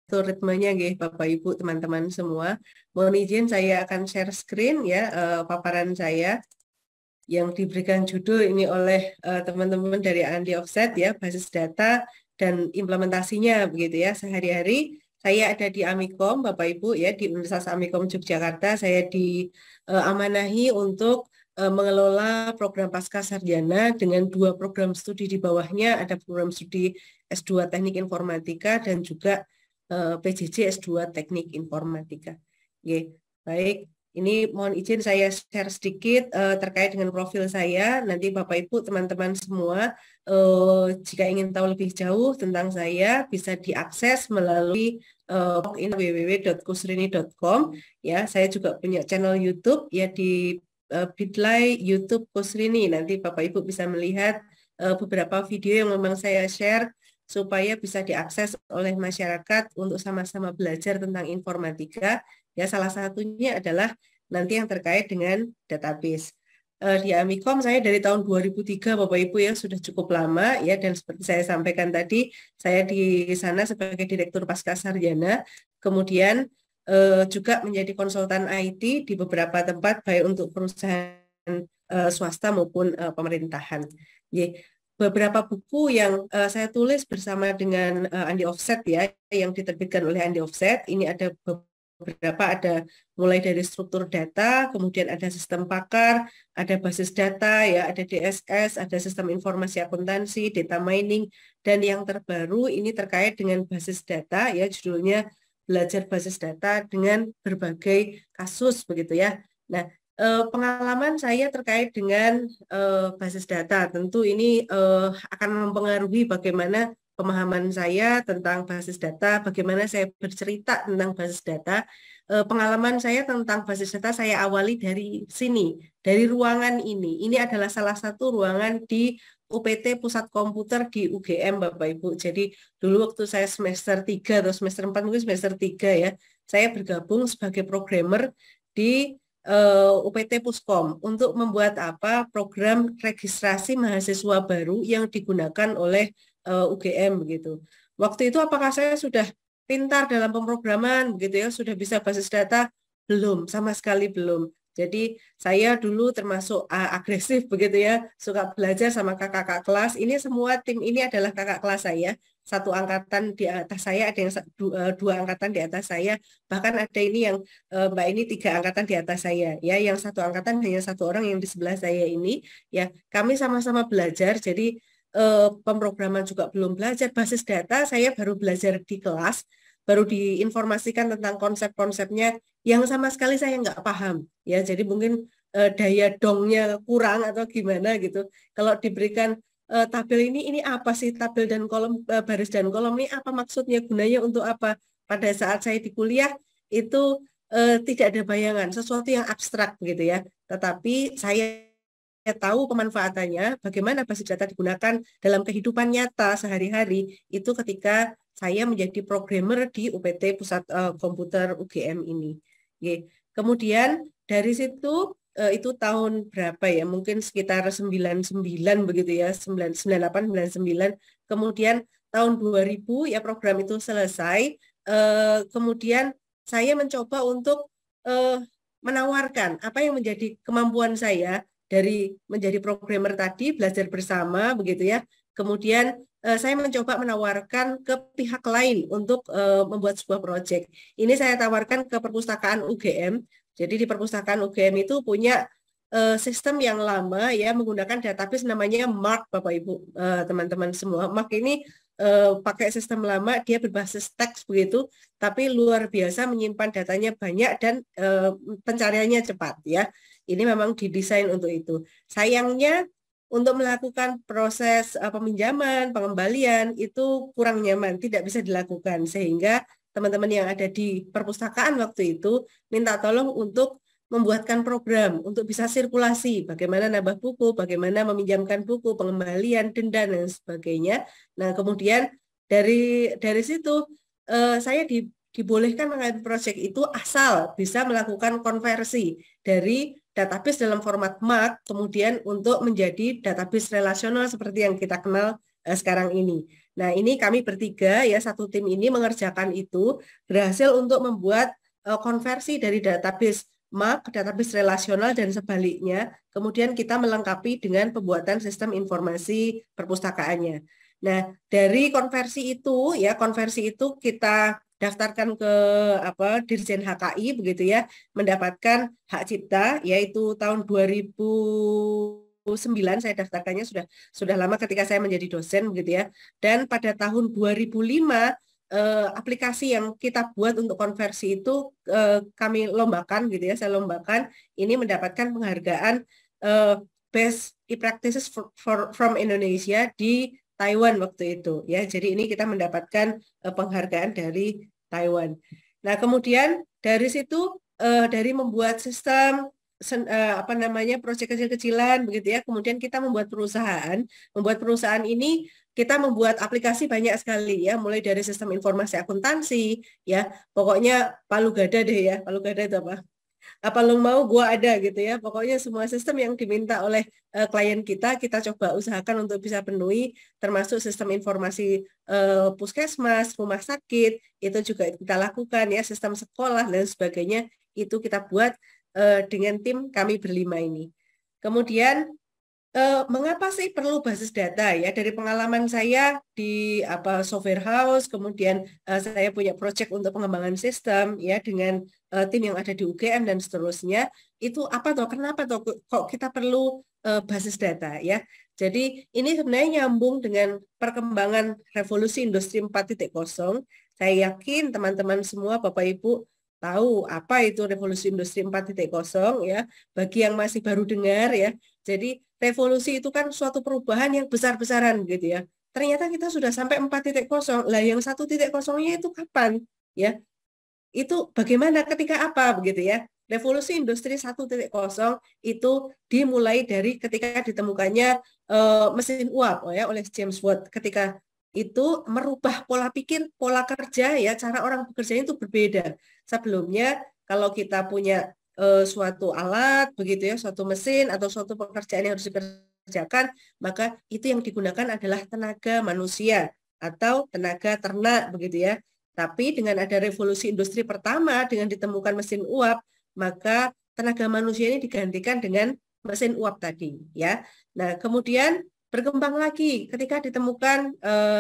ritmenya nggih Bapak Ibu teman-teman semua. Mohon izin saya akan share screen ya paparan saya yang diberikan judul ini oleh teman-teman dari Andi Offset ya, basis data dan implementasinya begitu ya. Sehari-hari saya ada di Amikom Bapak Ibu ya, di Universitas Amikom Yogyakarta. Saya diamanahi untuk mengelola program pasca sarjana dengan 2 program studi di bawahnya, ada program studi S2 Teknik Informatika dan juga PJJ S2 Teknik Informatika. Oke, baik. Ini mohon izin saya share sedikit terkait dengan profil saya. Nanti Bapak Ibu teman-teman semua jika ingin tahu lebih jauh tentang saya bisa diakses melalui login www.kusrini.com ya. Saya juga punya channel YouTube ya di Bitly YouTube Kusrini. Nanti Bapak Ibu bisa melihat beberapa video yang memang saya share supaya bisa diakses oleh masyarakat untuk sama-sama belajar tentang informatika. Ya, salah satunya adalah nanti yang terkait dengan database. Di Amikom saya dari tahun 2003 Bapak Ibu ya, sudah cukup lama ya, dan seperti saya sampaikan tadi, saya di sana sebagai Direktur Pasca Sarjana, kemudian juga menjadi konsultan IT di beberapa tempat baik untuk perusahaan swasta maupun pemerintahan. Beberapa buku yang saya tulis bersama dengan Andi Offset ya, yang diterbitkan oleh Andi Offset. Ini ada beberapa, ada mulai dari struktur data, kemudian ada sistem pakar, ada basis data ya, ada DSS, ada sistem informasi akuntansi, data mining, dan yang terbaru ini terkait dengan basis data ya, judulnya belajar basis data dengan berbagai kasus begitu ya. Nah, pengalaman saya terkait dengan basis data tentu ini akan mempengaruhi bagaimana pemahaman saya tentang basis data, bagaimana saya bercerita tentang basis data. Pengalaman saya tentang basis data saya awali dari sini, dari ruangan ini. Ini adalah salah satu ruangan di UPT Pusat Komputer di UGM Bapak Ibu. Jadi dulu waktu saya semester 3 atau semester 4, mungkin semester 3 ya, saya bergabung sebagai programmer di UPT Puskom untuk membuat apa program registrasi mahasiswa baru yang digunakan oleh UGM begitu. Waktu itu apakah saya sudah pintar dalam pemrograman begitu ya, sudah bisa basis data? Belum, sama sekali belum. Jadi saya dulu termasuk agresif begitu ya, suka belajar sama kakak-kakak kelas. Ini semua tim ini adalah kakak kelas saya. 1 angkatan di atas saya, ada yang 2 angkatan di atas saya. Bahkan ada ini yang Mbak ini 3 angkatan di atas saya. Ya, yang 1 angkatan hanya 1 orang yang di sebelah saya ini. Ya, kami sama-sama belajar. Jadi pemrograman juga belum belajar. Basis data saya baru belajar di kelas, baru diinformasikan tentang konsep-konsepnya yang sama sekali saya nggak paham. Ya, jadi mungkin daya dongnya kurang atau gimana gitu. Kalau diberikan tabel ini apa sih tabel dan kolom, baris dan kolom ini apa maksudnya, gunanya untuk apa? Pada saat saya di kuliah itu tidak ada bayangan, sesuatu yang abstrak gitu ya. Tetapi saya tahu pemanfaatannya, bagaimana basis data digunakan dalam kehidupan nyata sehari-hari itu ketika saya menjadi programmer di UPT Pusat Komputer UGM ini. Oke. Kemudian dari situ itu tahun berapa ya? Mungkin sekitar 99 begitu ya, 98, 99. Kemudian tahun 2000 ya program itu selesai. Kemudian saya mencoba untuk menawarkan apa yang menjadi kemampuan saya dari menjadi programmer tadi, belajar bersama begitu ya. Kemudian saya mencoba menawarkan ke pihak lain untuk membuat sebuah proyek. Ini saya tawarkan ke perpustakaan UGM. Jadi di perpustakaan UGM itu punya sistem yang lama ya, menggunakan database namanya MARC Bapak Ibu teman-teman semua. MARC ini pakai sistem lama, dia berbasis teks begitu, tapi luar biasa menyimpan datanya banyak dan pencariannya cepat ya. Ini memang didesain untuk itu. Sayangnya untuk melakukan proses peminjaman, pengembalian itu kurang nyaman, tidak bisa dilakukan sehingga teman-teman yang ada di perpustakaan waktu itu minta tolong untuk membuatkan program untuk bisa sirkulasi, bagaimana nambah buku, bagaimana meminjamkan buku, pengembalian, denda dan sebagainya. Nah, kemudian dari situ saya dibolehkan mengambil proyek itu asal bisa melakukan konversi dari database dalam format MARC kemudian untuk menjadi database relasional seperti yang kita kenal sekarang ini. Nah, ini kami bertiga ya, satu tim ini mengerjakan itu, berhasil untuk membuat konversi dari database MAP ke database relasional dan sebaliknya. Kemudian kita melengkapi dengan pembuatan sistem informasi perpustakaannya. Nah, dari konversi itu kita daftarkan ke Dirjen HKI begitu ya, mendapatkan hak cipta yaitu tahun 2009 saya daftarkannya sudah lama ketika saya menjadi dosen begitu ya. Dan pada tahun 2005 aplikasi yang kita buat untuk konversi itu kami lombakan gitu ya, saya lombakan ini mendapatkan penghargaan Best E-Practices from Indonesia di Taiwan waktu itu ya. Jadi ini kita mendapatkan penghargaan dari Taiwan. Nah, kemudian dari situ dari membuat sistem proyek kecil-kecilan begitu ya. Kemudian kita membuat perusahaan. Membuat perusahaan ini kita membuat aplikasi banyak sekali ya, mulai dari sistem informasi akuntansi ya. Pokoknya palu gada deh ya. Palu gada itu apa lo mau gua ada gitu ya. Pokoknya semua sistem yang diminta oleh klien kita coba usahakan untuk bisa penuhi, termasuk sistem informasi puskesmas, rumah sakit, itu juga kita lakukan ya, sistem sekolah dan sebagainya itu kita buat dengan tim kami berlima ini. Kemudian mengapa sih perlu basis data ya? Dari pengalaman saya di software house, kemudian saya punya project untuk pengembangan sistem ya dengan tim yang ada di UGM dan seterusnya. Itu kenapa kok kita perlu basis data ya? Jadi ini sebenarnya nyambung dengan perkembangan revolusi industri 4.0. Saya yakin teman-teman semua Bapak Ibu tahu apa itu revolusi industri 4.0 ya. Bagi yang masih baru dengar ya. Jadi revolusi itu kan suatu perubahan yang besar-besaran gitu ya. Ternyata kita sudah sampai 4.0. Lah yang 1.0-nya itu kapan? Ya. Itu bagaimana ketika apa begitu ya. Revolusi industri 1.0 itu dimulai dari ketika ditemukannya mesin uap ya oleh James Watt. Ketika itu merubah pola pikir, pola kerja ya, cara orang bekerja itu berbeda. Sebelumnya kalau kita punya suatu alat begitu ya, suatu mesin atau suatu pekerjaan yang harus dikerjakan, maka itu yang digunakan adalah tenaga manusia atau tenaga ternak begitu ya. Tapi dengan ada revolusi industri pertama dengan ditemukan mesin uap, maka tenaga manusia ini digantikan dengan mesin uap tadi ya. Nah, kemudian berkembang lagi ketika ditemukan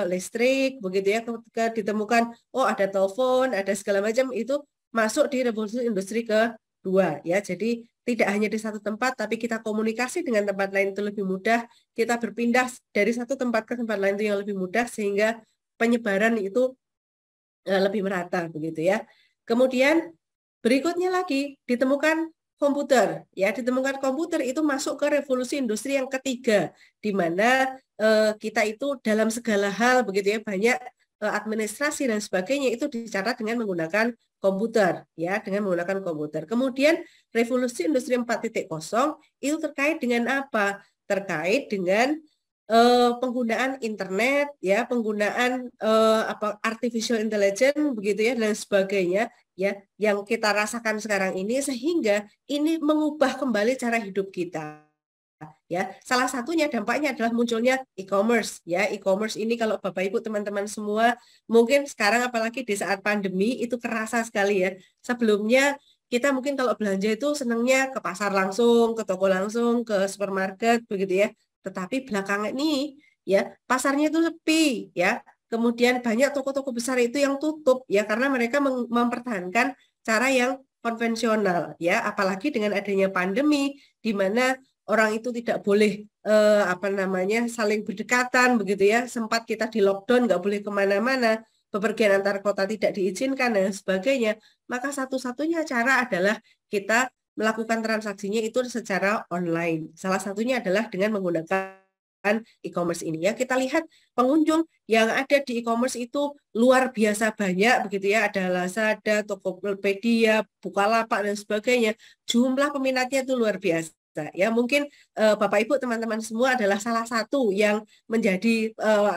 listrik begitu ya, ketika ditemukan ada telepon, ada segala macam, itu masuk di revolusi industri kedua ya. Jadi tidak hanya di satu tempat, tapi kita komunikasi dengan tempat lain itu lebih mudah. Kita berpindah dari satu tempat ke tempat lain itu yang lebih mudah, sehingga penyebaran itu lebih merata begitu ya. Kemudian berikutnya lagi ditemukan komputer ya, ditemukan komputer itu masuk ke revolusi industri yang ketiga, di mana kita itu dalam segala hal begitu ya, banyak administrasi dan sebagainya itu dicatat dengan menggunakan komputer ya, dengan menggunakan komputer. Kemudian revolusi industri 4.0 itu terkait dengan apa? Terkait dengan penggunaan internet ya, penggunaan artificial intelligence begitu ya dan sebagainya ya, yang kita rasakan sekarang ini, sehingga ini mengubah kembali cara hidup kita ya. Salah satunya dampaknya adalah munculnya e-commerce ya. E-commerce ini kalau Bapak Ibu teman-teman semua mungkin sekarang apalagi di saat pandemi itu kerasa sekali ya. Sebelumnya kita mungkin kalau belanja itu senangnya ke pasar langsung, ke toko langsung, ke supermarket begitu ya. Tetapi belakangan ini ya pasarnya itu sepi ya. Kemudian banyak toko-toko besar itu yang tutup ya, karena mereka mempertahankan cara yang konvensional ya, apalagi dengan adanya pandemi di mana orang itu tidak boleh saling berdekatan begitu ya, sempat kita di lockdown, nggak boleh kemana-mana, bepergian antar kota tidak diizinkan dan sebagainya, maka satu-satunya cara adalah kita melakukan transaksinya itu secara online. Salah satunya adalah dengan menggunakan e-commerce ini ya. Kita lihat pengunjung yang ada di e-commerce itu luar biasa banyak begitu ya. Ada Lazada, Tokopedia, Bukalapak dan sebagainya. Jumlah peminatnya itu luar biasa. Ya, mungkin Bapak Ibu teman-teman semua adalah salah satu yang menjadi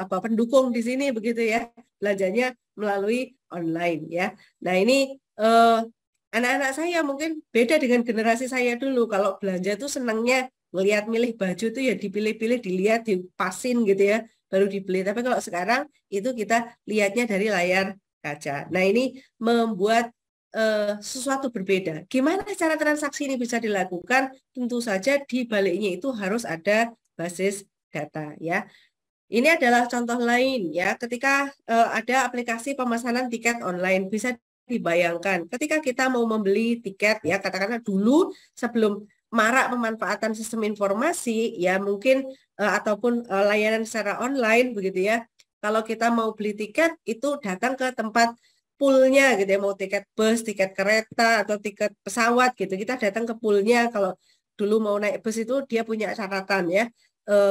pendukung di sini begitu ya, belanjanya melalui online ya. Nah ini anak-anak saya mungkin beda dengan generasi saya dulu. Kalau belanja tuh senangnya melihat milih baju tuh ya dipilih-pilih, dilihat, dipasin gitu ya. baru dibeli. Tapi kalau sekarang itu kita lihatnya dari layar kaca. Nah, ini membuat sesuatu berbeda. Gimana cara transaksi ini bisa dilakukan? Tentu saja di baliknya itu harus ada basis data ya. Ini adalah contoh lain ya, ketika ada aplikasi pemesanan tiket online, bisa dibayangkan ketika kita mau membeli tiket ya, katakanlah dulu sebelum marak pemanfaatan sistem informasi ya mungkin ataupun layanan secara online begitu ya. Kalau kita mau beli tiket itu datang ke tempat poolnya gitu ya, mau tiket bus, tiket kereta atau tiket pesawat gitu, kita datang ke poolnya. Kalau dulu mau naik bus itu dia punya catatan ya,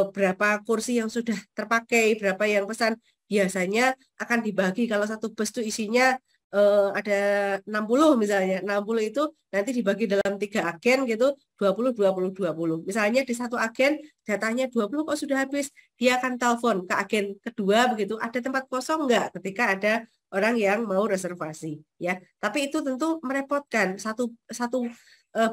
berapa kursi yang sudah terpakai, berapa yang pesan. Biasanya akan dibagi kalau satu bus itu isinya ada 60 misalnya. 60 itu nanti dibagi dalam 3 agen gitu, 20, 20, 20. Misalnya di satu agen datanya 20 kok sudah habis, dia akan telepon ke agen kedua begitu, ada tempat kosong nggak ketika ada orang yang mau reservasi ya. Tapi itu tentu merepotkan. Satu satu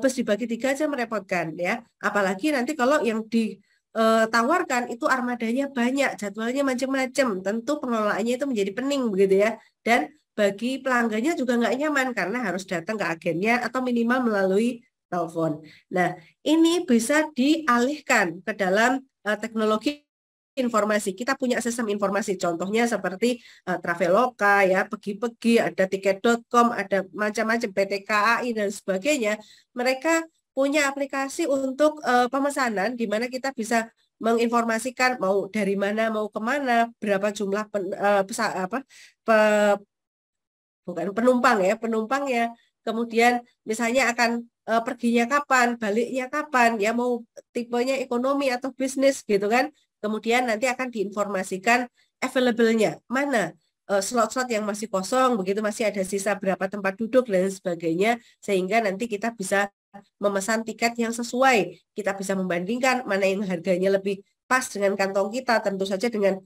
bus dibagi 3 aja merepotkan ya. Apalagi nanti kalau yang ditawarkan itu armadanya banyak, jadwalnya macam-macam. Tentu pengelolaannya itu menjadi pening begitu ya. Dan bagi pelanggannya juga nggak nyaman karena harus datang ke agennya atau minimal melalui telepon. Nah, ini bisa dialihkan ke dalam teknologi informasi. Kita punya sistem informasi, contohnya seperti Traveloka, ya, pergi-pergi, ada tiket.com, ada macam-macam PT KAI dan sebagainya. Mereka punya aplikasi untuk pemesanan di mana kita bisa menginformasikan mau dari mana, mau kemana, berapa jumlah bukan penumpang ya. Kemudian misalnya akan perginya kapan, baliknya kapan, ya mau tipenya ekonomi atau bisnis gitu kan. Kemudian nanti akan diinformasikan available-nya, mana slot-slot yang masih kosong, begitu masih ada sisa berapa tempat duduk dan sebagainya, sehingga nanti kita bisa memesan tiket yang sesuai. Kita bisa membandingkan mana yang harganya lebih pas dengan kantong kita, tentu saja dengan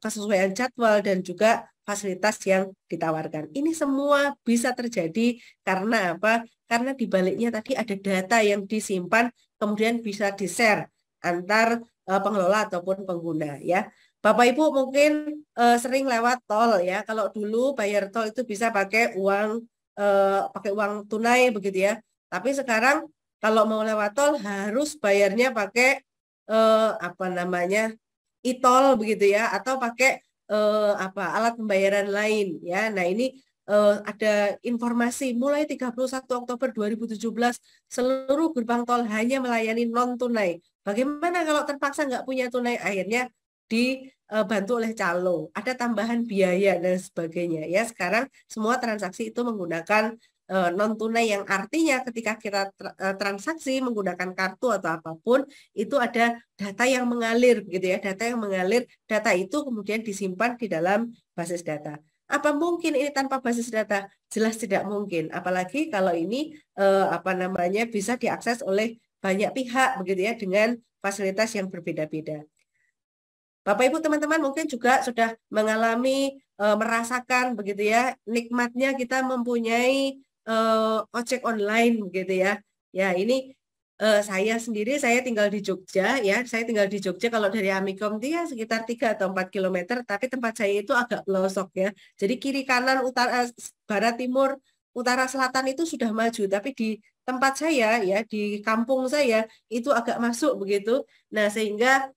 kesesuaian jadwal dan juga fasilitas yang ditawarkan. Ini semua bisa terjadi karena apa? Karena di baliknya tadi ada data yang disimpan, kemudian bisa di-share antar pengelola ataupun pengguna ya. Bapak Ibu mungkin sering lewat tol ya. Kalau dulu bayar tol itu bisa pakai uang tunai begitu ya. Tapi sekarang kalau mau lewat tol harus bayarnya pakai e-tol begitu ya, atau pakai alat pembayaran lain ya. Nah, ini ada informasi mulai 31 Oktober 2017 seluruh gerbang tol hanya melayani non tunai. Bagaimana kalau terpaksa nggak punya tunai? Akhirnya dibantu oleh calo, ada tambahan biaya dan sebagainya ya. Sekarang semua transaksi itu menggunakan non tunai, yang artinya ketika kita transaksi menggunakan kartu atau apapun itu ada data yang mengalir gitu ya, data itu kemudian disimpan di dalam basis data. Apa mungkin ini tanpa basis data? Jelas tidak mungkin, apalagi kalau ini bisa diakses oleh banyak pihak begitu ya, dengan fasilitas yang berbeda-beda. Bapak Ibu teman-teman mungkin juga sudah mengalami merasakan begitu ya nikmatnya kita mempunyai ojek online begitu ya. Ya, ini saya sendiri, saya tinggal di Jogja ya. Saya tinggal di Jogja, kalau dari Amikom itu ya sekitar 3 atau 4 kilometer, tapi tempat saya itu agak pelosok ya. Jadi kiri kanan, utara, barat, timur, utara, selatan itu sudah maju, tapi di tempat saya ya, di kampung saya itu agak masuk begitu. Nah, sehingga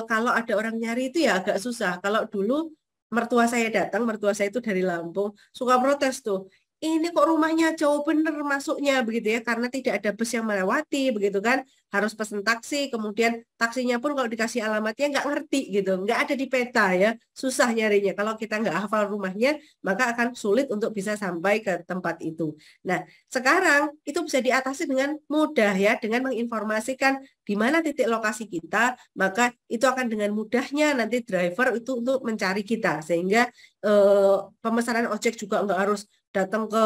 kalau ada orang nyari itu ya agak susah. Kalau dulu mertua saya datang, mertua saya itu dari Lampung, suka protes tuh. Ini kok rumahnya jauh bener masuknya begitu ya, karena tidak ada bus yang melewati begitu kan, harus pesen taksi, kemudian taksinya pun kalau dikasih alamatnya nggak ngerti gitu, nggak ada di peta ya, susah nyarinya. Kalau kita nggak hafal rumahnya, maka akan sulit untuk bisa sampai ke tempat itu. Nah, sekarang itu bisa diatasi dengan mudah ya, dengan menginformasikan di mana titik lokasi kita, maka itu akan dengan mudahnya nanti driver itu untuk mencari kita, sehingga pemesanan ojek juga nggak harus datang ke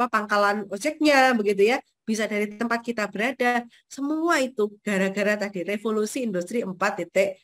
pangkalan ojeknya begitu ya, bisa dari tempat kita berada. Semua itu gara-gara tadi revolusi industri 4.0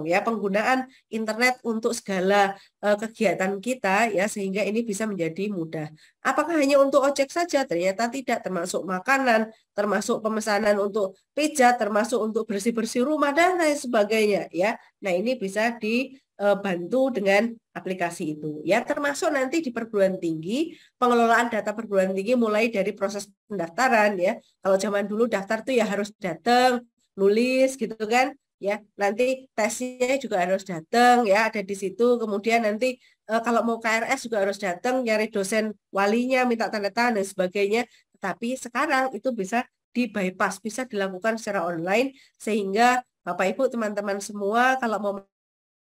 ya, penggunaan internet untuk segala kegiatan kita ya, sehingga ini bisa menjadi mudah. Apakah hanya untuk ojek saja? Ternyata tidak, termasuk makanan, termasuk pemesanan untuk pijat, termasuk untuk bersih-bersih rumah dan lain sebagainya ya. Nah, ini bisa dibantu dengan aplikasi itu ya, termasuk nanti di perguruan tinggi, pengelolaan data perguruan tinggi mulai dari proses pendaftaran ya. Kalau zaman dulu daftar tuh ya harus datang, nulis gitu kan ya. Nanti tesnya juga harus datang ya, ada di situ. Kemudian nanti kalau mau KRS juga harus datang, nyari dosen walinya, minta tanda tangan dan sebagainya. Tapi sekarang itu bisa di-bypass, bisa dilakukan secara online, sehingga Bapak Ibu teman-teman semua kalau mau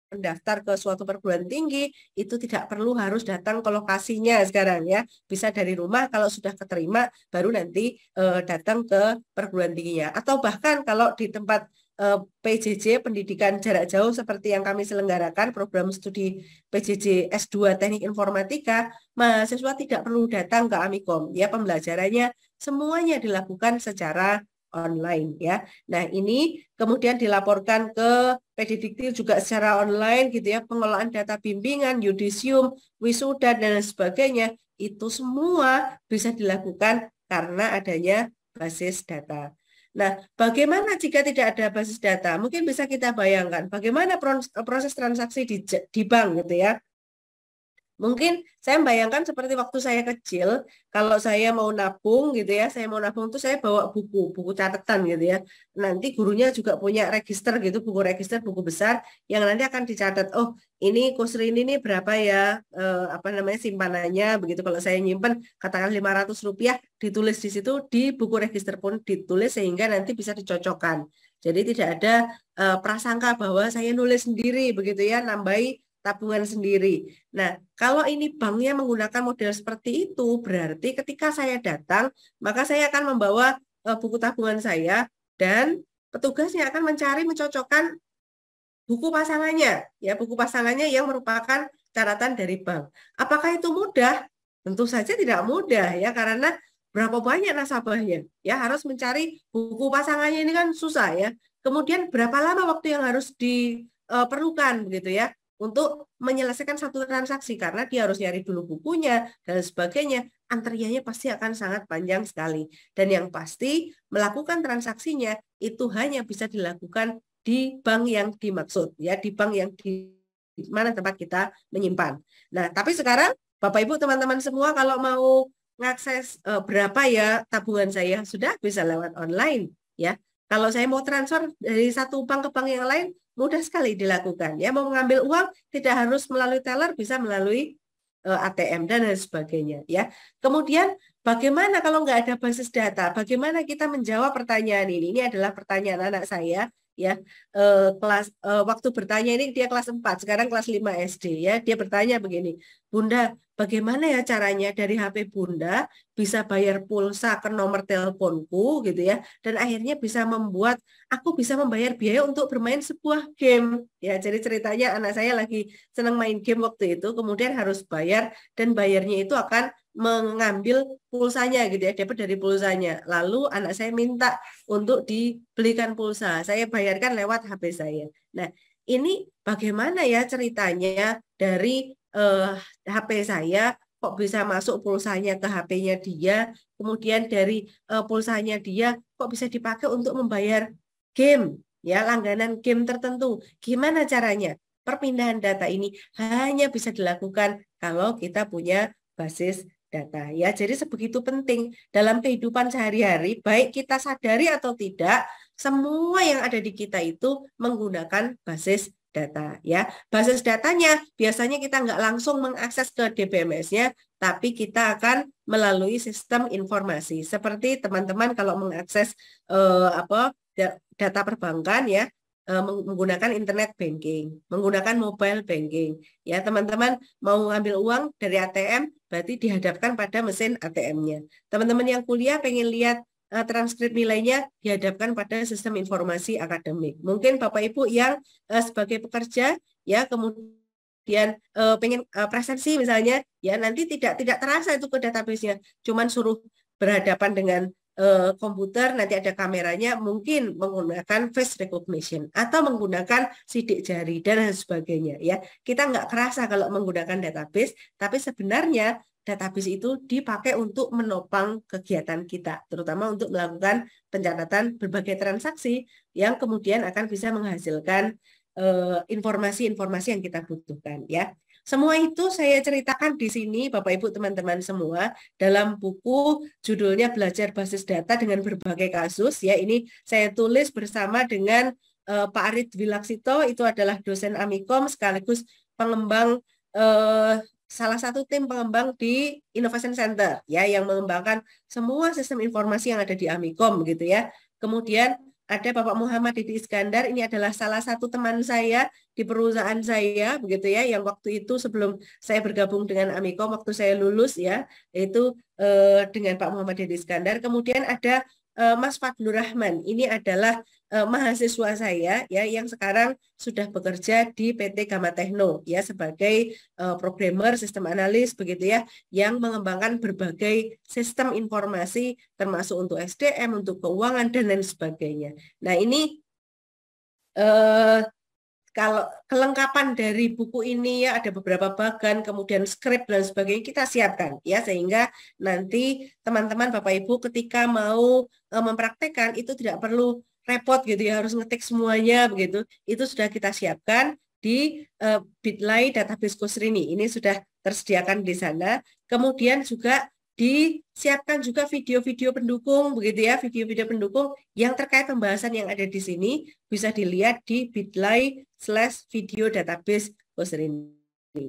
mendaftar ke suatu perguruan tinggi itu tidak perlu harus datang ke lokasinya sekarang ya, bisa dari rumah. Kalau sudah keterima baru nanti datang ke perguruan tingginya, atau bahkan kalau di tempat PJJ pendidikan jarak jauh seperti yang kami selenggarakan program studi PJJ S2 Teknik Informatika, mahasiswa tidak perlu datang ke Amikom ya, pembelajarannya semuanya dilakukan secara online ya. Nah, ini kemudian dilaporkan ke PDDikti juga secara online gitu ya, pengelolaan data bimbingan, yudisium, wisuda dan sebagainya, itu semua bisa dilakukan karena adanya basis data. Nah, bagaimana jika tidak ada basis data? Mungkin bisa kita bayangkan bagaimana proses transaksi di bank gitu ya. Mungkin saya membayangkan seperti waktu saya kecil, kalau saya mau nabung gitu ya, saya mau nabung tuh saya bawa buku catatan gitu ya. Nanti gurunya juga punya register gitu, buku register, buku besar yang nanti akan dicatat. Oh, ini kusri ini berapa ya, apa namanya simpanannya begitu. Kalau saya nyimpen katakan Rp500, ditulis di situ, di buku register pun ditulis sehingga nanti bisa dicocokkan. Jadi tidak ada prasangka bahwa saya nulis sendiri begitu ya, nambahi tabungan sendiri. Nah, kalau ini banknya menggunakan model seperti itu, berarti ketika saya datang, maka saya akan membawa buku tabungan saya dan petugasnya akan mencari, mencocokkan buku pasangannya, ya buku pasangannya yang merupakan catatan dari bank. Apakah itu mudah? Tentu saja tidak mudah ya, karena berapa banyak nasabahnya, ya harus mencari buku pasangannya ini kan susah ya. Kemudian berapa lama waktu yang harus diperlukan begitu ya untuk menyelesaikan satu transaksi, karena dia harus nyari dulu bukunya dan sebagainya. Antriannya pasti akan sangat panjang sekali. Dan yang pasti melakukan transaksinya itu hanya bisa dilakukan di bank yang dimaksud, ya di bank yang di mana tempat kita menyimpan. Nah, tapi sekarang Bapak Ibu teman-teman semua kalau mau mengakses berapa ya tabungan saya, sudah bisa lewat online ya. Kalau saya mau transfer dari satu bank ke bank yang lain, mudah sekali dilakukan ya. Mau mengambil uang tidak harus melalui teller, bisa melalui ATM dan lain sebagainya ya. Kemudian bagaimana kalau nggak ada basis data? Bagaimana kita menjawab pertanyaan ini? Ini adalah pertanyaan anak saya ya. Waktu bertanya ini dia kelas 4, sekarang kelas 5 SD ya. Dia bertanya begini, Bunda, bagaimana ya caranya dari HP Bunda bisa bayar pulsa ke nomor teleponku gitu ya, dan akhirnya bisa membuat aku bisa membayar biaya untuk bermain sebuah game ya. Jadi ceritanya anak saya lagi senang main game waktu itu, kemudian harus bayar dan bayarnya itu akan mengambil pulsanya gitu ya, dapat dari pulsanya. Lalu anak saya minta untuk dibelikan pulsa, saya bayarkan lewat HP saya. Nah, ini bagaimana ya ceritanya dari HP saya kok bisa masuk pulsanya ke HP-nya dia, kemudian dari pulsanya dia kok bisa dipakai untuk membayar game, ya langganan game tertentu. Gimana caranya? Perpindahan data ini hanya bisa dilakukan kalau kita punya basis data ya. Jadi sebegitu penting dalam kehidupan sehari-hari, baik kita sadari atau tidak, semua yang ada di kita itu menggunakan basis data ya. Basis datanya biasanya kita nggak langsung mengakses ke DBMS-nya, tapi kita akan melalui sistem informasi. Seperti teman-teman kalau mengakses data perbankan ya, menggunakan internet banking, menggunakan mobile banking. Ya, teman-teman mau ngambil uang dari ATM, berarti dihadapkan pada mesin ATM-nya. Teman-teman yang kuliah pengen lihat transkrip nilainya, dihadapkan pada sistem informasi akademik. Mungkin Bapak Ibu yang sebagai pekerja, ya kemudian pengen presensi misalnya, ya nanti tidak terasa itu ke database-nya, cuman suruh berhadapan dengan komputer, nanti ada kameranya, mungkin menggunakan face recognition atau menggunakan sidik jari dan lain sebagainya ya. Kita nggak kerasa kalau menggunakan database, tapi sebenarnya database itu dipakai untuk menopang kegiatan kita, terutama untuk melakukan pencatatan berbagai transaksi yang kemudian akan bisa menghasilkan informasi-informasi yang kita butuhkan ya. Semua itu saya ceritakan di sini, Bapak Ibu teman-teman semua, dalam buku judulnya Belajar Basis Data dengan Berbagai Kasus ya. Ini saya tulis bersama dengan Pak Arid Wilaksito, itu adalah dosen Amikom sekaligus pengembang salah satu tim pengembang di Innovation Center ya, yang mengembangkan semua sistem informasi yang ada di Amikom gitu ya. Kemudian ada Bapak Muhammad Didi Iskandar, ini adalah salah satu teman saya di perusahaan saya begitu ya, yang waktu itu sebelum saya bergabung dengan Amikom waktu saya lulus ya, yaitu dengan Pak Muhammad Didi Iskandar. Kemudian ada Mas Fadlur Rahman, ini adalah mahasiswa saya ya, yang sekarang sudah bekerja di PT Gamma Techno ya, sebagai programmer, sistem analis begitu ya, yang mengembangkan berbagai sistem informasi termasuk untuk SDM, untuk keuangan dan lain sebagainya. Nah, ini kalau kelengkapan dari buku ini ya, ada beberapa bagan, kemudian skrip dan sebagainya kita siapkan ya, sehingga nanti teman-teman Bapak Ibu ketika mau mempraktekkan itu tidak perlu repot gitu ya, harus ngetik semuanya begitu. Itu sudah kita siapkan di Bitly Database Kusrini. Ini sudah tersediakan di sana. Kemudian juga disiapkan juga video-video pendukung begitu ya, video-video pendukung yang terkait pembahasan yang ada di sini bisa dilihat di bit.ly/video database Kusrini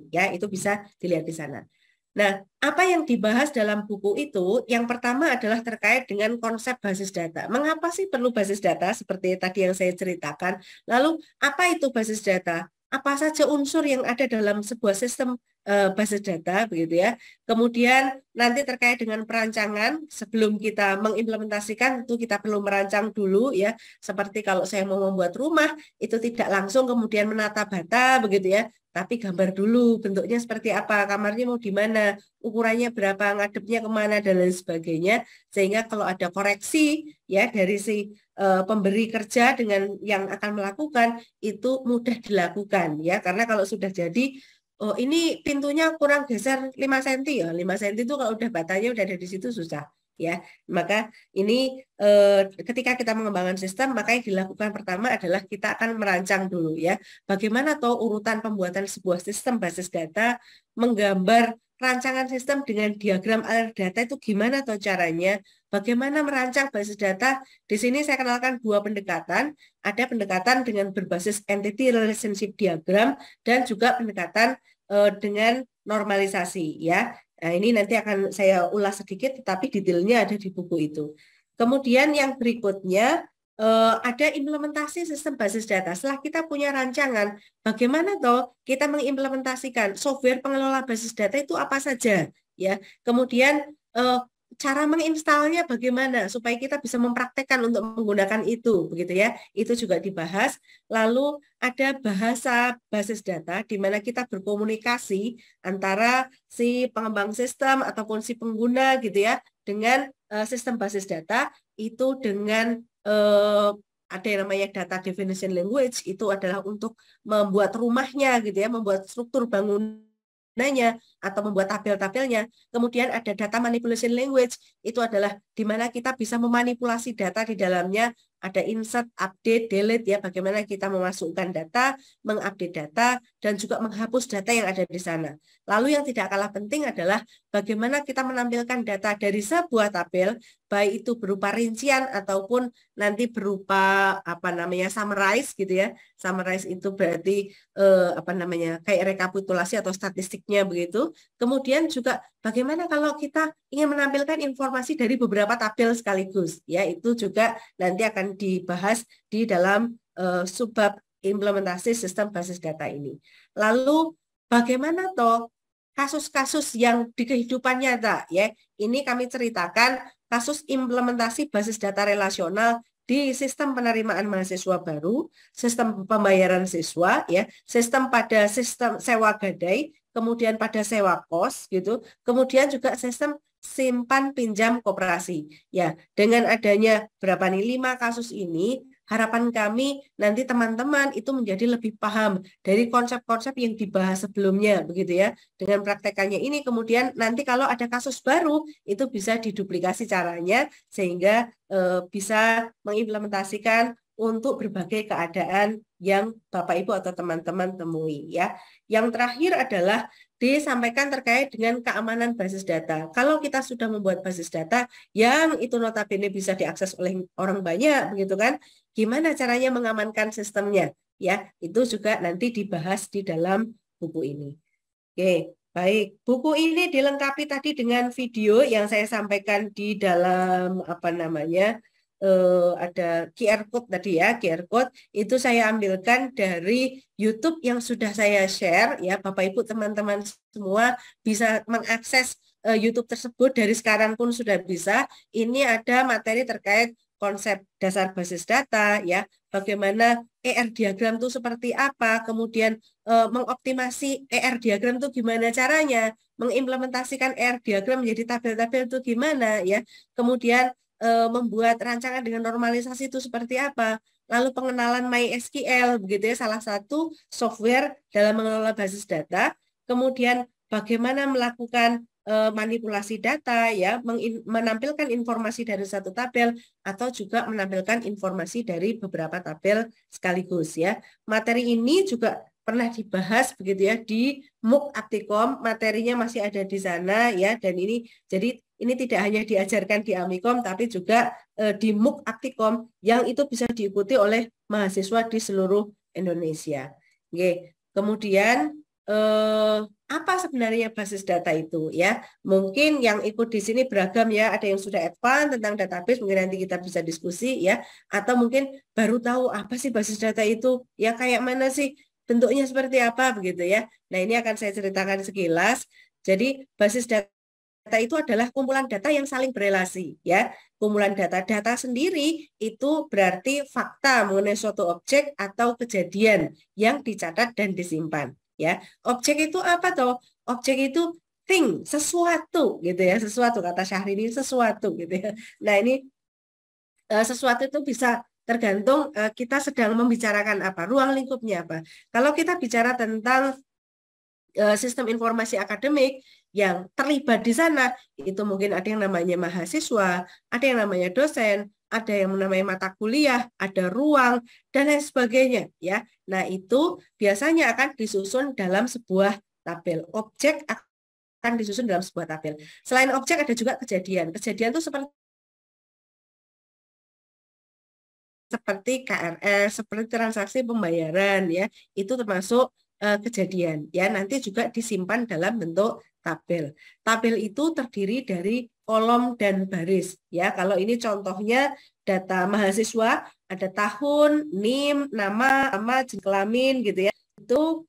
ya, itu bisa dilihat di sana. Nah, apa yang dibahas dalam buku itu, yang pertama adalah terkait dengan konsep basis data. Mengapa sih perlu basis data seperti tadi yang saya ceritakan? Lalu, apa itu basis data? Apa saja unsur yang ada dalam sebuah sistem basis data begitu ya. Kemudian nanti terkait dengan perancangan, sebelum kita mengimplementasikan itu kita perlu merancang dulu ya. Seperti kalau saya mau membuat rumah, itu tidak langsung kemudian menata bata begitu ya, tapi gambar dulu bentuknya seperti apa, kamarnya mau di mana, ukurannya berapa, ngadepnya kemana dan lain sebagainya, sehingga kalau ada koreksi ya dari si pemberi kerja dengan yang akan melakukan itu mudah dilakukan ya, karena kalau sudah jadi, oh ini pintunya kurang geser 5 cm ya, 5 cm itu kalau udah batanya udah ada di situ susah ya. Maka ini ketika kita mengembangkan sistem, maka yang dilakukan pertama adalah kita akan merancang dulu ya, bagaimana toh urutan pembuatan sebuah sistem basis data, menggambar rancangan sistem dengan diagram alur data itu gimana toh caranya, bagaimana merancang basis data. Di sini saya kenalkan dua pendekatan, ada pendekatan dengan berbasis entity relationship diagram dan juga pendekatan dengan normalisasi ya. Nah, ini nanti akan saya ulas sedikit, tetapi detailnya ada di buku itu. Kemudian yang berikutnya ada implementasi sistem basis data. Setelah kita punya rancangan, bagaimana toh kita mengimplementasikan software pengelola basis data itu apa saja ya. Kemudian cara menginstalnya bagaimana supaya kita bisa mempraktekkan untuk menggunakan itu begitu ya. Itu juga dibahas. Lalu ada bahasa basis data di mana kita berkomunikasi antara si pengembang sistem ataupun si pengguna gitu ya dengan sistem basis data itu dengan ada yang namanya data definition language, itu adalah untuk membuat rumahnya gitu ya, membuat struktur bangunannya atau membuat tabel-tabelnya. Kemudian ada data manipulation language, itu adalah di mana kita bisa memanipulasi data di dalamnya, ada insert, update, delete ya, bagaimana kita memasukkan data, mengupdate data, dan juga menghapus data yang ada di sana. Lalu yang tidak kalah penting adalah bagaimana kita menampilkan data dari sebuah tabel, baik itu berupa rincian ataupun nanti berupa apa namanya summarize gitu ya. Summarize itu berarti apa namanya kayak rekapitulasi atau statistiknya begitu. Kemudian juga bagaimana kalau kita ingin menampilkan informasi dari beberapa tabel sekaligus ya, itu juga nanti akan dibahas di dalam subbab implementasi sistem basis data ini. Lalu bagaimana toh kasus-kasus yang di kehidupan nyata ya. Ini kami ceritakan kasus implementasi basis data relasional di sistem penerimaan mahasiswa baru, sistem pembayaran siswa ya, sistem pada sistem sewa gadai, kemudian pada sewa kos gitu, kemudian juga sistem simpan pinjam koperasi. Ya, dengan adanya berapa nih 5 kasus ini, harapan kami nanti teman-teman itu menjadi lebih paham dari konsep-konsep yang dibahas sebelumnya, begitu ya. Dengan praktekannya ini kemudian nanti kalau ada kasus baru itu bisa diduplikasi caranya sehingga bisa mengimplementasikan untuk berbagai keadaan yang Bapak Ibu atau teman-teman temui ya. Yang terakhir adalah disampaikan terkait dengan keamanan basis data. Kalau kita sudah membuat basis data yang itu notabene bisa diakses oleh orang banyak, begitu kan? Gimana caranya mengamankan sistemnya? Ya, itu juga nanti dibahas di dalam buku ini. Oke, baik. Buku ini dilengkapi tadi dengan video yang saya sampaikan di dalam apa namanya ada QR code tadi ya, QR code itu saya ambilkan dari YouTube yang sudah saya share ya, Bapak Ibu teman-teman semua bisa mengakses YouTube tersebut dari sekarang pun sudah bisa. Ini ada materi terkait konsep dasar basis data ya, bagaimana ER diagram itu seperti apa, kemudian mengoptimasi ER diagram itu gimana caranya, mengimplementasikan ER diagram menjadi tabel-tabel itu gimana ya, kemudian membuat rancangan dengan normalisasi itu seperti apa, lalu pengenalan MySQL begitu ya, salah satu software dalam mengelola basis data, kemudian bagaimana melakukan manipulasi data ya, menampilkan informasi dari satu tabel atau juga menampilkan informasi dari beberapa tabel sekaligus ya. Materi ini juga pernah dibahas begitu ya di MOOC Aptikom, materinya masih ada di sana ya, dan ini jadi ini tidak hanya diajarkan di Amikom tapi juga di MOOC Aptikom yang itu bisa diikuti oleh mahasiswa di seluruh Indonesia. Oke. Kemudian apa sebenarnya basis data itu ya? Mungkin yang ikut di sini beragam ya, ada yang sudah advance tentang database, mungkin nanti kita bisa diskusi ya, atau mungkin baru tahu apa sih basis data itu, ya kayak mana sih, bentuknya seperti apa begitu ya. Nah, ini akan saya ceritakan sekilas. Jadi basis data itu adalah kumpulan data yang saling berelasi ya. Kumpulan data sendiri itu berarti fakta mengenai suatu objek atau kejadian yang dicatat dan disimpan ya. Objek itu apa toh? Objek itu thing, sesuatu gitu ya, sesuatu, kata Syahrini, sesuatu gitu ya. Nah, ini sesuatu itu bisa tergantung kita sedang membicarakan apa, ruang lingkupnya apa. Kalau kita bicara tentang sistem informasi akademik yang terlibat di sana, itu mungkin ada yang namanya mahasiswa, ada yang namanya dosen, ada yang namanya mata kuliah, ada ruang, dan lain sebagainya. Ya, nah itu biasanya akan disusun dalam sebuah tabel. Objek akan disusun dalam sebuah tabel. Selain objek ada juga kejadian. Kejadian itu seperti KRS, seperti transaksi pembayaran ya, itu termasuk kejadian ya, nanti juga disimpan dalam bentuk tabel. Tabel itu terdiri dari kolom dan baris ya. Kalau ini contohnya data mahasiswa, ada tahun, NIM, nama, jenis kelamin gitu ya. Itu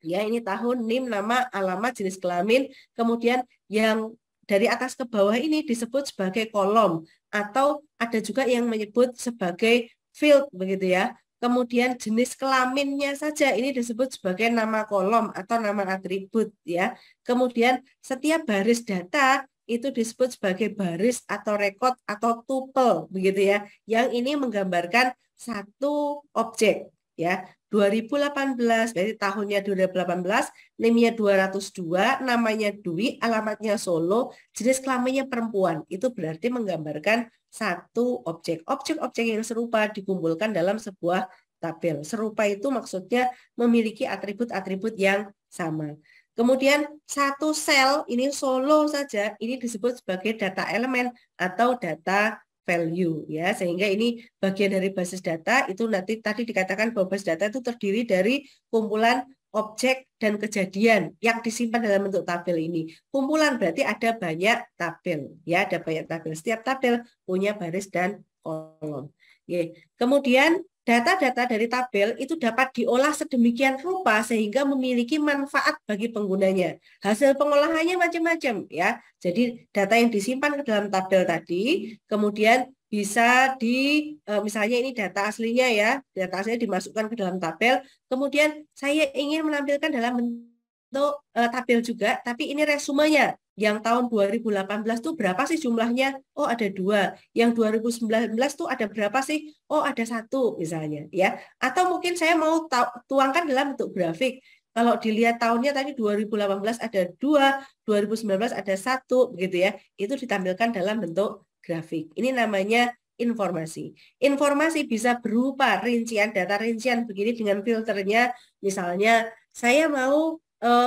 ya ini tahun, NIM, nama, alamat, jenis kelamin, kemudian yang dari atas ke bawah ini disebut sebagai kolom atau ada juga yang menyebut sebagai field begitu ya. Kemudian jenis kelaminnya saja ini disebut sebagai nama kolom atau nama atribut ya. Kemudian setiap baris data itu disebut sebagai baris atau rekod atau tuple begitu ya. Yang ini menggambarkan satu objek ya. 2018, berarti tahunnya 2018, NIM-nya 202, namanya Dwi, alamatnya Solo, jenis kelaminnya perempuan. Itu berarti menggambarkan satu objek. Objek-objek yang serupa dikumpulkan dalam sebuah tabel. Serupa itu maksudnya memiliki atribut-atribut yang sama. Kemudian satu sel, ini Solo saja, ini disebut sebagai data elemen atau data value ya, sehingga ini bagian dari basis data. Itu nanti tadi dikatakan bahwa basis data itu terdiri dari kumpulan objek dan kejadian yang disimpan dalam bentuk tabel ini. Kumpulan berarti ada banyak tabel ya, ada banyak tabel. Setiap tabel punya baris dan kolom. Oke. Kemudian data-data dari tabel itu dapat diolah sedemikian rupa sehingga memiliki manfaat bagi penggunanya. Hasil pengolahannya macam-macam ya. Jadi data yang disimpan ke dalam tabel tadi, kemudian bisa misalnya ini data aslinya ya, data aslinya dimasukkan ke dalam tabel, kemudian saya ingin menampilkan dalam bentuk tabel juga, tapi ini resumenya. Yang tahun 2018 tuh berapa sih jumlahnya? Oh, ada 2. Yang 2019 tuh ada berapa sih? Oh, ada 1 misalnya, ya. Atau mungkin saya mau tuangkan dalam bentuk grafik. Kalau dilihat tahunnya tadi 2018 ada 2, 2019 ada 1, begitu ya. Itu ditampilkan dalam bentuk grafik. Ini namanya informasi. Informasi bisa berupa rincian, data rincian begini dengan filternya. Misalnya, saya mau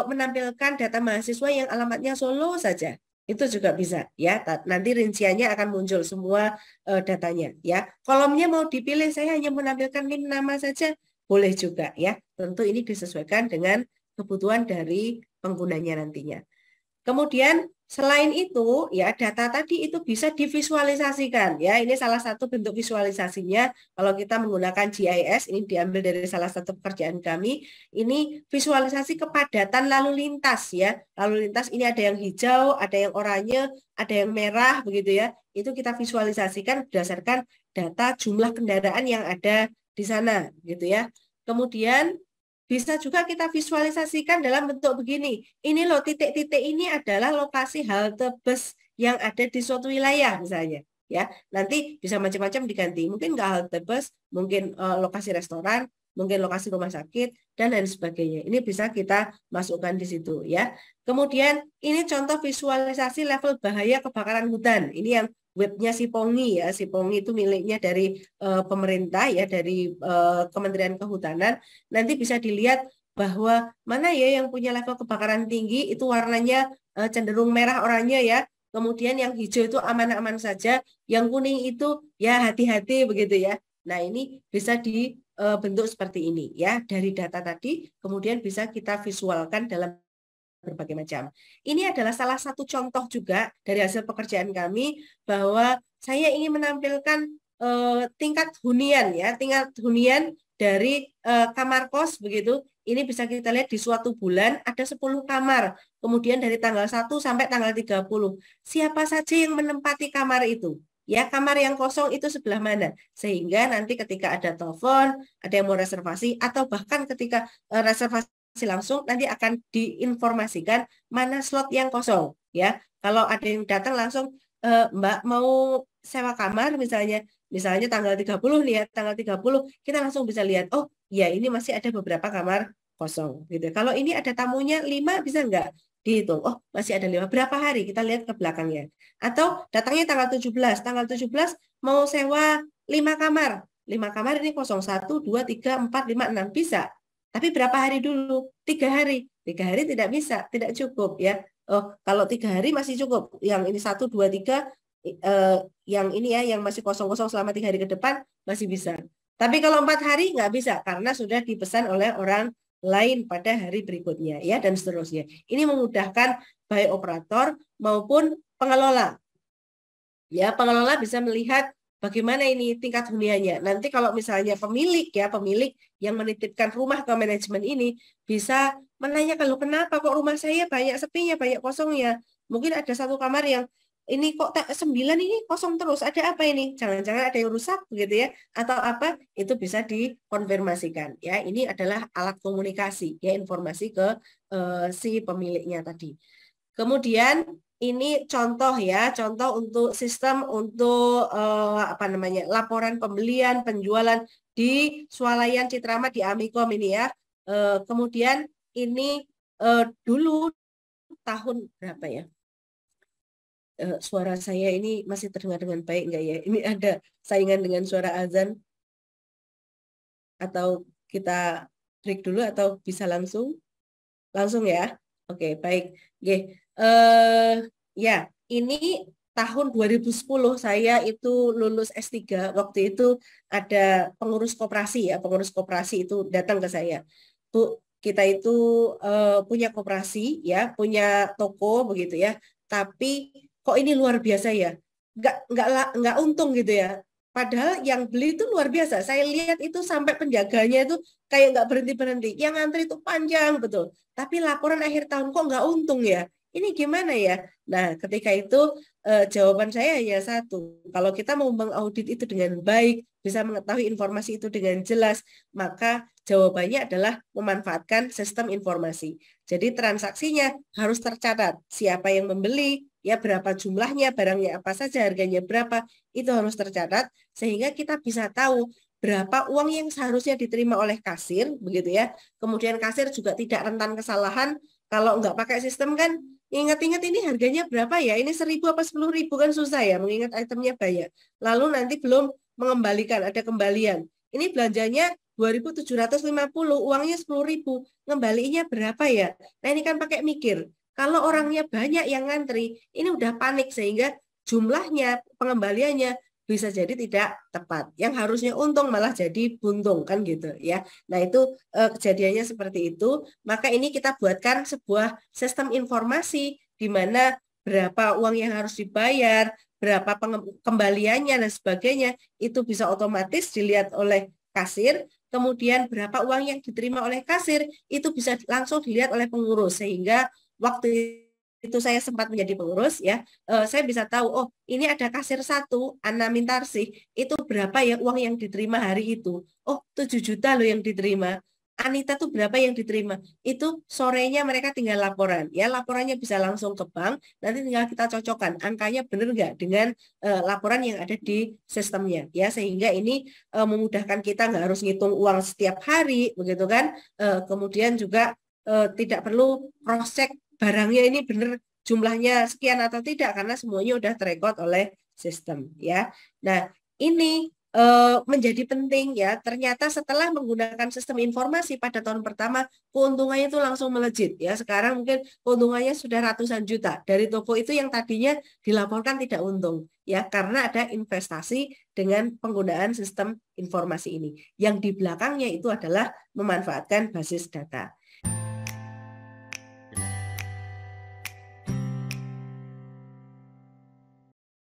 menampilkan data mahasiswa yang alamatnya Solo saja. Itu juga bisa ya. Nanti rinciannya akan muncul semua datanya ya. Kolomnya mau dipilih saya hanya menampilkan NIM nama saja boleh juga ya. Tentu ini disesuaikan dengan kebutuhan dari penggunanya nantinya. Kemudian selain itu ya data tadi itu bisa divisualisasikan ya. Ini salah satu bentuk visualisasinya kalau kita menggunakan GIS, ini diambil dari salah satu pekerjaan kami. Ini visualisasi kepadatan lalu lintas ya. Lalu lintas ini ada yang hijau, ada yang oranye, ada yang merah begitu ya. Itu kita visualisasikan berdasarkan data jumlah kendaraan yang ada di sana gitu ya. Kemudian bisa juga kita visualisasikan dalam bentuk begini. Ini loh titik-titik ini adalah lokasi halte bus yang ada di suatu wilayah misalnya. Ya, nanti bisa macam-macam diganti. Mungkin nggak halte bus, mungkin lokasi restoran, mungkin lokasi rumah sakit dan lain sebagainya. Ini bisa kita masukkan di situ ya. Kemudian ini contoh visualisasi level bahaya kebakaran hutan. Ini yang webnya Sipongi ya. Sipongi itu miliknya dari pemerintah ya, dari Kementerian Kehutanan. Nanti bisa dilihat bahwa mana ya yang punya level kebakaran tinggi itu warnanya cenderung merah oranye ya. Kemudian yang hijau itu aman-aman saja, yang kuning itu ya hati-hati begitu ya. Nah, ini bisa dibentuk seperti ini ya. Dari data tadi kemudian bisa kita visualkan dalam berbagai macam. Ini adalah salah satu contoh juga dari hasil pekerjaan kami bahwa saya ingin menampilkan tingkat hunian ya, tingkat hunian dari kamar kos begitu. Ini bisa kita lihat di suatu bulan ada 10 kamar. Kemudian dari tanggal 1 sampai tanggal 30. Siapa saja yang menempati kamar itu? Ya, kamar yang kosong itu sebelah mana? Sehingga nanti ketika ada telepon, ada yang mau reservasi, atau bahkan ketika reservasi langsung nanti akan diinformasikan mana slot yang kosong ya. Kalau ada yang datang langsung Mbak mau sewa kamar misalnya tanggal 30 nih ya, tanggal 30 kita langsung bisa lihat oh ya ini masih ada beberapa kamar kosong gitu. Kalau ini ada tamunya 5 bisa enggak? Dihitung. Oh, masih ada 5. Berapa hari? Kita lihat ke belakangnya. Atau datangnya tanggal 17. Tanggal 17 mau sewa 5 kamar. 5 kamar ini kosong. 1, 2, 3, 4, 5, 6. Bisa. Tapi berapa hari dulu? 3 hari. 3 hari tidak bisa, tidak cukup ya. Oh, kalau 3 hari masih cukup. Yang ini 1, 2, 3, yang ini ya, yang masih kosong-kosong selama 3 hari ke depan masih bisa. Tapi kalau 4 hari nggak bisa karena sudah dipesan oleh orang lain pada hari berikutnya ya dan seterusnya. Ini memudahkan baik operator maupun pengelola. Ya, pengelola bisa melihat bagaimana ini tingkat huniannya. Nanti kalau misalnya pemilik yang menitipkan rumah ke manajemen ini bisa menanyakan, loh kenapa kok rumah saya banyak sepinya, banyak kosongnya. Mungkin ada satu kamar yang ini kok 9 ini kosong terus, ada apa ini? Jangan-jangan ada yang rusak begitu ya, atau apa? Itu bisa dikonfirmasikan. Ya, ini adalah alat komunikasi, ya informasi ke si pemiliknya tadi. Kemudian ini contoh ya, contoh untuk sistem untuk laporan pembelian, penjualan di Swalayan Citramat di Amikom ini ya. Kemudian ini dulu tahun berapa ya? Suara saya ini masih terdengar dengan baik enggak ya? Ini ada saingan dengan suara azan atau kita break dulu atau bisa langsung? Langsung ya. Oke, baik. Oke. Ya, ini tahun 2010 saya itu lulus S3. Waktu itu ada pengurus koperasi ya, pengurus koperasi itu datang ke saya. Bu, kita itu punya koperasi ya, punya toko begitu ya. Tapi kok ini luar biasa ya? Nggak untung gitu ya. Padahal yang beli itu luar biasa. Saya lihat itu sampai penjaganya itu kayak nggak berhenti-berhenti. Yang antri itu panjang betul. Tapi laporan akhir tahun kok nggak untung ya? Ini gimana ya? Nah, ketika itu jawaban saya hanya satu. Kalau kita mau mengaudit itu dengan baik, bisa mengetahui informasi itu dengan jelas, maka Jawabannya adalah memanfaatkan sistem informasi. Jadi transaksinya harus tercatat, siapa yang membeli, ya berapa jumlahnya, barangnya apa saja, harganya berapa, itu harus tercatat sehingga kita bisa tahu berapa uang yang seharusnya diterima oleh kasir, begitu ya. Kemudian kasir juga tidak rentan kesalahan. Kalau nggak pakai sistem kan, ingat-ingat ini harganya berapa ya? Ini 1.000 apa 10.000 kan susah ya, mengingat itemnya banyak. Lalu nanti belum mengembalikan, ada kembalian. Ini belanjanya 2.750, uangnya 10.000, ngembaliinnya berapa ya? Nah ini kan pakai mikir. Kalau orangnya banyak yang ngantri, ini udah panik sehingga jumlahnya, pengembaliannya bisa jadi tidak tepat. Yang harusnya untung malah jadi buntung kan gitu ya. Nah itu kejadiannya seperti itu. Maka ini kita buatkan sebuah sistem informasi di mana berapa uang yang harus dibayar, berapa kembaliannya dan sebagainya itu bisa otomatis dilihat oleh kasir. Kemudian berapa uang yang diterima oleh kasir itu bisa langsung dilihat oleh pengurus sehingga waktu itu saya sempat menjadi pengurus ya, saya bisa tahu oh ini ada kasir satu Anna Mintarsih itu berapa ya uang yang diterima hari itu, oh 7 juta loh yang diterima. Anita tuh berapa yang diterima itu sorenya mereka tinggal laporan ya, laporannya bisa langsung ke bank, nanti tinggal kita cocokkan angkanya benar nggak dengan laporan yang ada di sistemnya ya, sehingga ini memudahkan kita nggak harus ngitung uang setiap hari begitu kan. Kemudian juga tidak perlu cross check barangnya ini benar jumlahnya sekian atau tidak karena semuanya udah terekod oleh sistem ya. Nah ini menjadi penting ya. Ternyata setelah menggunakan sistem informasi pada tahun pertama keuntungannya itu langsung melejit ya. Sekarang mungkin keuntungannya sudah ratusan juta dari toko itu yang tadinya dilaporkan tidak untung ya karena ada investasi dengan penggunaan sistem informasi ini. Yang di belakangnya itu adalah memanfaatkan basis data.